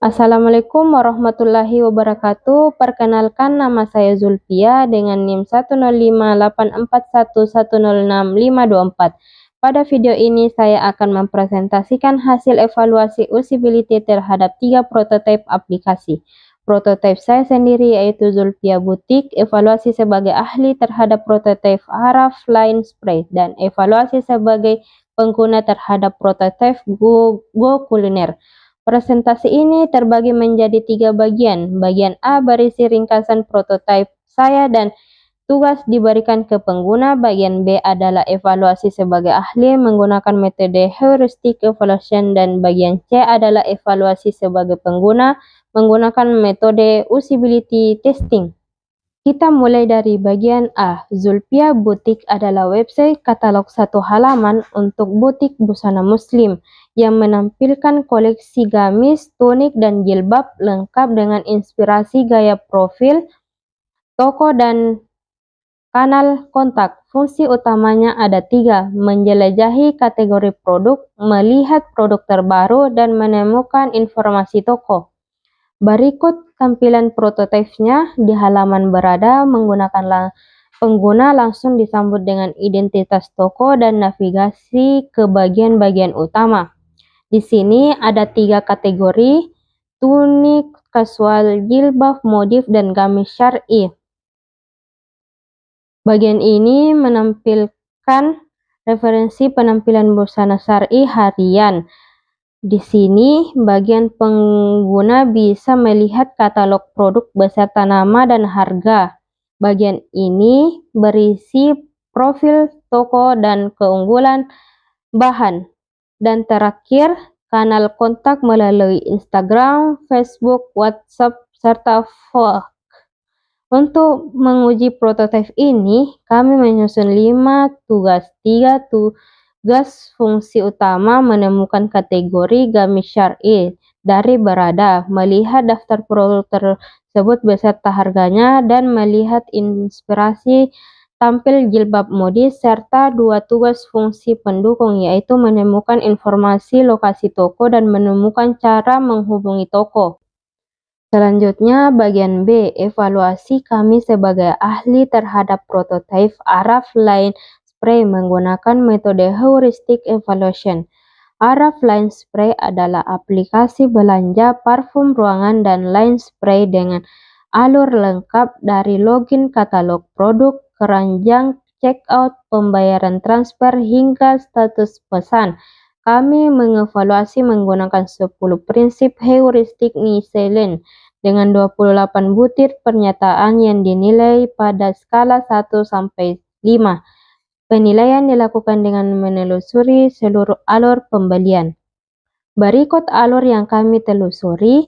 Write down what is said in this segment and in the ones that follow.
Assalamualaikum warahmatullahi wabarakatuh. Perkenalkan, nama saya Zulfia dengan NIM 105841106.524. Pada video ini saya akan mempresentasikan hasil evaluasi usability terhadap 3 prototipe aplikasi. Prototipe saya sendiri yaitu Zulfia Butik, evaluasi sebagai ahli terhadap prototipe Araf Line Spray, dan evaluasi sebagai pengguna terhadap prototipe Go Kuliner. Presentasi ini terbagi menjadi 3 bagian. Bagian A berisi ringkasan prototipe saya dan tugas diberikan ke pengguna. Bagian B adalah evaluasi sebagai ahli menggunakan metode heuristic evaluation, dan bagian C adalah evaluasi sebagai pengguna menggunakan metode usability testing. Kita mulai dari bagian A. Zulfia Butik adalah website katalog satu halaman untuk butik busana muslim yang menampilkan koleksi gamis, tunik, dan jilbab lengkap dengan inspirasi gaya profil, toko, dan kanal kontak. Fungsi utamanya ada 3, menjelajahi kategori produk, melihat produk terbaru, dan menemukan informasi toko. Berikut tampilan prototipenya. Di halaman berada pengguna langsung disambut dengan identitas toko dan navigasi ke bagian-bagian utama. Di sini ada 3 kategori: tunik, kasual, jilbab, modif, dan gamis syar'i. Bagian ini menampilkan referensi penampilan busana syar'i harian. Di sini, bagian pengguna bisa melihat katalog produk beserta nama dan harga. Bagian ini berisi profil toko dan keunggulan bahan. Dan terakhir, kanal kontak melalui Instagram, Facebook, WhatsApp, serta Facebook. Untuk menguji prototipe ini, kami menyusun 5 tugas. 3 tugas fungsi utama: menemukan kategori gamis syar'i dari berada, melihat daftar produk tersebut beserta harganya, dan melihat inspirasi tampil jilbab modis, serta 2 tugas fungsi pendukung, yaitu menemukan informasi lokasi toko dan menemukan cara menghubungi toko. Selanjutnya, bagian B, evaluasi kami sebagai ahli terhadap prototipe Araf Line Spray menggunakan metode heuristic evaluation. Araf Line Spray adalah aplikasi belanja parfum ruangan dan line spray dengan alur lengkap dari login katalog produk, keranjang checkout, pembayaran transfer, hingga status pesan. Kami mengevaluasi menggunakan 10 prinsip heuristik Nielsen dengan 28 butir pernyataan yang dinilai pada skala 1 sampai 5. Penilaian dilakukan dengan menelusuri seluruh alur pembelian. Berikut alur yang kami telusuri.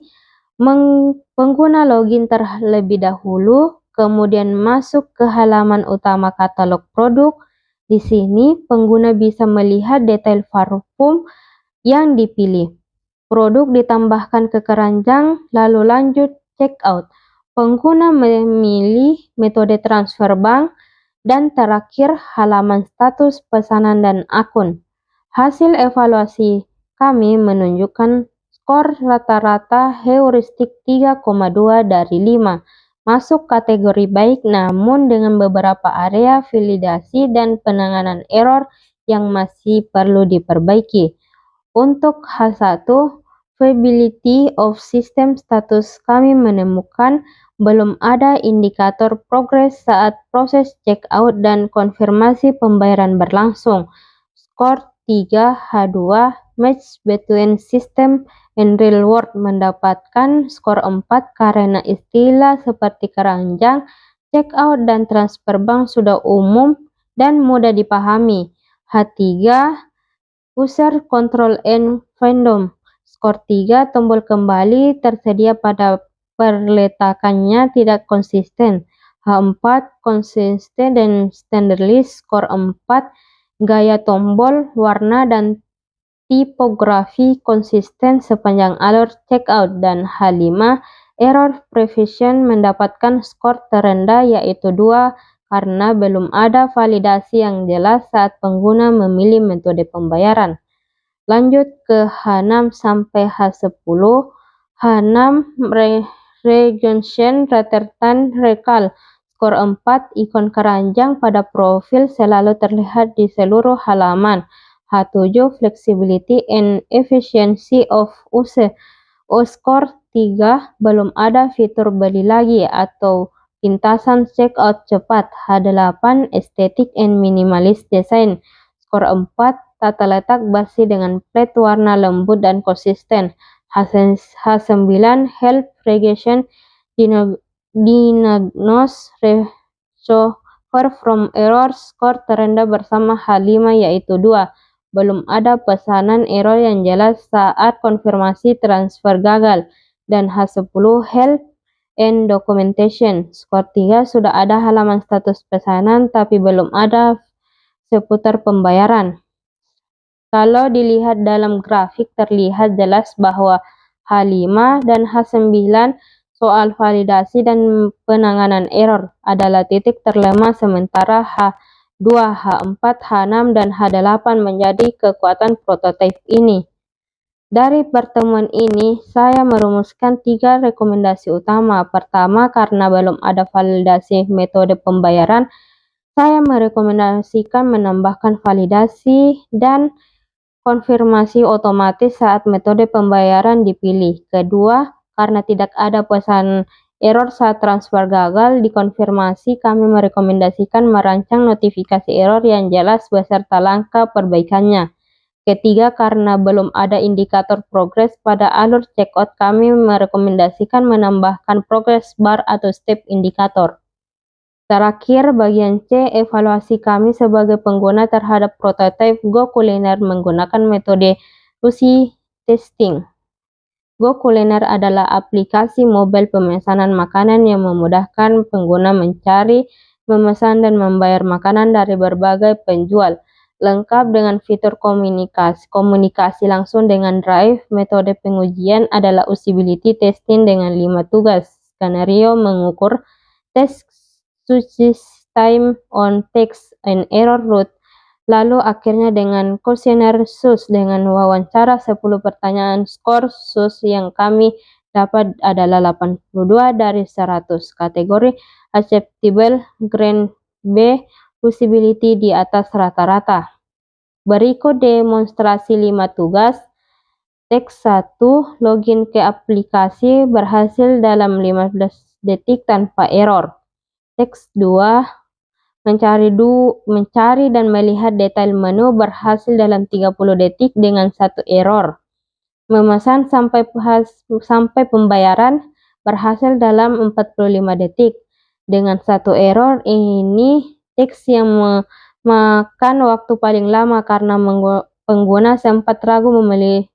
Pengguna login terlebih dahulu, kemudian masuk ke halaman utama katalog produk. Di sini, pengguna bisa melihat detail parfum yang dipilih. Produk ditambahkan ke keranjang, lalu lanjut checkout. Pengguna memilih metode transfer bank, dan terakhir halaman status pesanan dan akun. Hasil evaluasi kami menunjukkan skor rata-rata heuristik 3,2 dari 5. Masuk kategori baik, namun dengan beberapa area validasi dan penanganan error yang masih perlu diperbaiki. Untuk H1, Viability of System status, kami menemukan belum ada indikator progres saat proses checkout dan konfirmasi pembayaran berlangsung. Skor 3, H2, Match Between System and Real World, mendapatkan skor 4 karena istilah seperti keranjang, checkout, dan transfer bank sudah umum dan mudah dipahami. H3, User Control and Fandom, skor 3, tombol kembali tersedia pada perletakannya tidak konsisten. H4, konsisten dan standard list, skor 4, gaya tombol, warna, dan tipografi konsisten sepanjang alur checkout. Dan H5, error prevention, mendapatkan skor terendah yaitu 2 karena belum ada validasi yang jelas saat pengguna memilih metode pembayaran. Lanjut ke H6 sampai H10. H6 Regention Return Recall. Skor 4 ikon keranjang pada profil selalu terlihat di seluruh halaman. H7 Flexibility and Efficiency of Use. Skor 3 belum ada fitur beli lagi atau pintasan checkout cepat. H8 Aesthetic and Minimalist Design. Skor 4 tata letak bersih dengan plat warna lembut dan konsisten. H9 Help Regression Diagnose Recover from Error. Skor terendah bersama H5 yaitu 2. Belum ada pesanan error yang jelas saat konfirmasi transfer gagal. Dan H10 Help and Documentation. Skor 3 sudah ada halaman status pesanan tapi belum ada seputar pembayaran. Kalau dilihat dalam grafik terlihat jelas bahwa H5 dan H9 soal validasi dan penanganan error adalah titik terlemah, sementara H2, H4, H6, dan H8 menjadi kekuatan prototipe ini. Dari pertemuan ini, saya merumuskan 3 rekomendasi utama. Pertama, karena belum ada validasi metode pembayaran, saya merekomendasikan menambahkan validasi dan konfirmasi otomatis saat metode pembayaran dipilih. Kedua, karena tidak ada pesan error saat transfer gagal dikonfirmasi, kami merekomendasikan merancang notifikasi error yang jelas beserta langkah perbaikannya. Ketiga, karena belum ada indikator progres pada alur checkout, kami merekomendasikan menambahkan progress bar atau step indikator. Terakhir, bagian C, evaluasi kami sebagai pengguna terhadap prototipe GoKuliner menggunakan metode uji testing. GoKuliner adalah aplikasi mobile pemesanan makanan yang memudahkan pengguna mencari, memesan, dan membayar makanan dari berbagai penjual. Lengkap dengan fitur komunikasi langsung dengan Drive. Metode pengujian adalah usability testing dengan 5 tugas. Skenario mengukur test success time on text and error route. Lalu akhirnya dengan kuesioner SUS dengan wawancara 10 pertanyaan. Skor SUS yang kami dapat adalah 82 dari 100. Kategori acceptable, grade B, usability di atas rata-rata. Berikut demonstrasi 5 tugas. Teks 1, login ke aplikasi berhasil dalam 15 detik tanpa error. Teks 2, mencari dan melihat detail menu berhasil dalam 30 detik dengan 1 error. Memesan sampai pembayaran berhasil dalam 45 detik dengan 1 error. Ini teks yang memakan waktu paling lama karena pengguna sempat ragu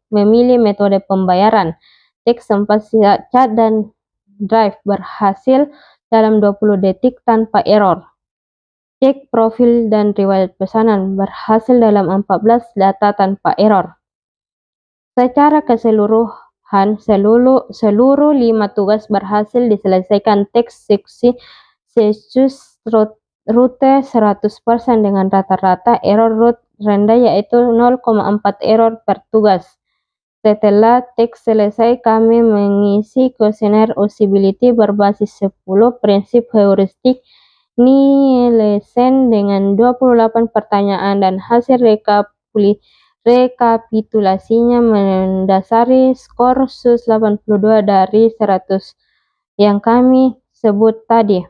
memilih metode pembayaran. Teks sempat chat dan Drive berhasil dalam 20 detik tanpa error. Cek profil dan riwayat pesanan berhasil dalam 14 data tanpa error. Secara keseluruhan, seluruh 5 tugas berhasil diselesaikan. Teks seksi rute 100% dengan rata-rata error route rendah yaitu 0,4 error per tugas. Setelah teks selesai, kami mengisi kuesioner usability berbasis 10 prinsip heuristik Nielsen dengan 28 pertanyaan dan hasil rekapitulasinya mendasari skor SUS 82 dari 100 yang kami sebut tadi.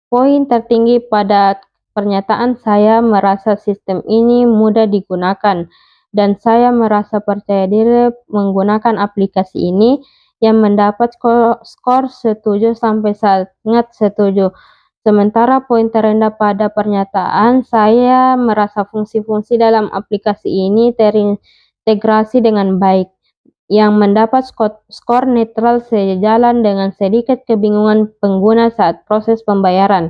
Poin tertinggi pada pernyataan, saya merasa sistem ini mudah digunakan dan saya merasa percaya diri menggunakan aplikasi ini yang mendapat skor setuju sampai sangat setuju. Sementara poin terendah pada pernyataan, saya merasa fungsi-fungsi dalam aplikasi ini terintegrasi dengan baik, yang mendapat skor netral sejalan dengan sedikit kebingungan pengguna saat proses pembayaran.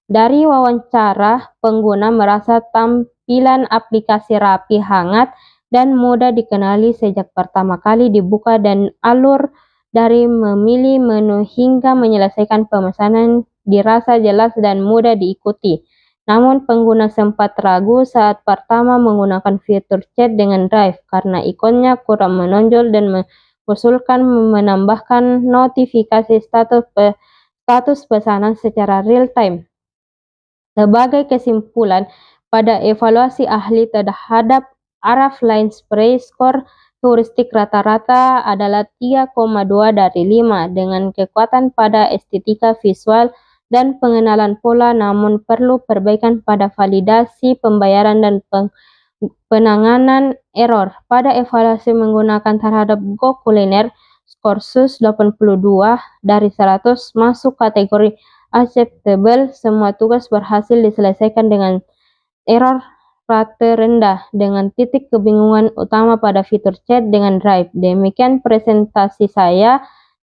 Dari wawancara, pengguna merasa tampilan aplikasi rapi, hangat, dan mudah dikenali sejak pertama kali dibuka, dan alur dari memilih menu hingga menyelesaikan pemesanan dirasa jelas dan mudah diikuti. Namun pengguna sempat ragu saat pertama menggunakan fitur chat dengan Drive karena ikonnya kurang menonjol dan usulkan menambahkan notifikasi status pesanan secara real time. Sebagai kesimpulan, pada evaluasi ahli terhadap Araf Line Spray, skor heuristik rata-rata adalah 3,2 dari 5 dengan kekuatan pada estetika visual dan pengenalan pola, namun perlu perbaikan pada validasi pembayaran dan penanganan error. Pada evaluasi menggunakan terhadap Go Kuliner, skor SUS 82 dari 100 masuk kategori acceptable. Semua tugas berhasil diselesaikan dengan error rate rendah dengan titik kebingungan utama pada fitur chat dengan Drive. Demikian presentasi saya.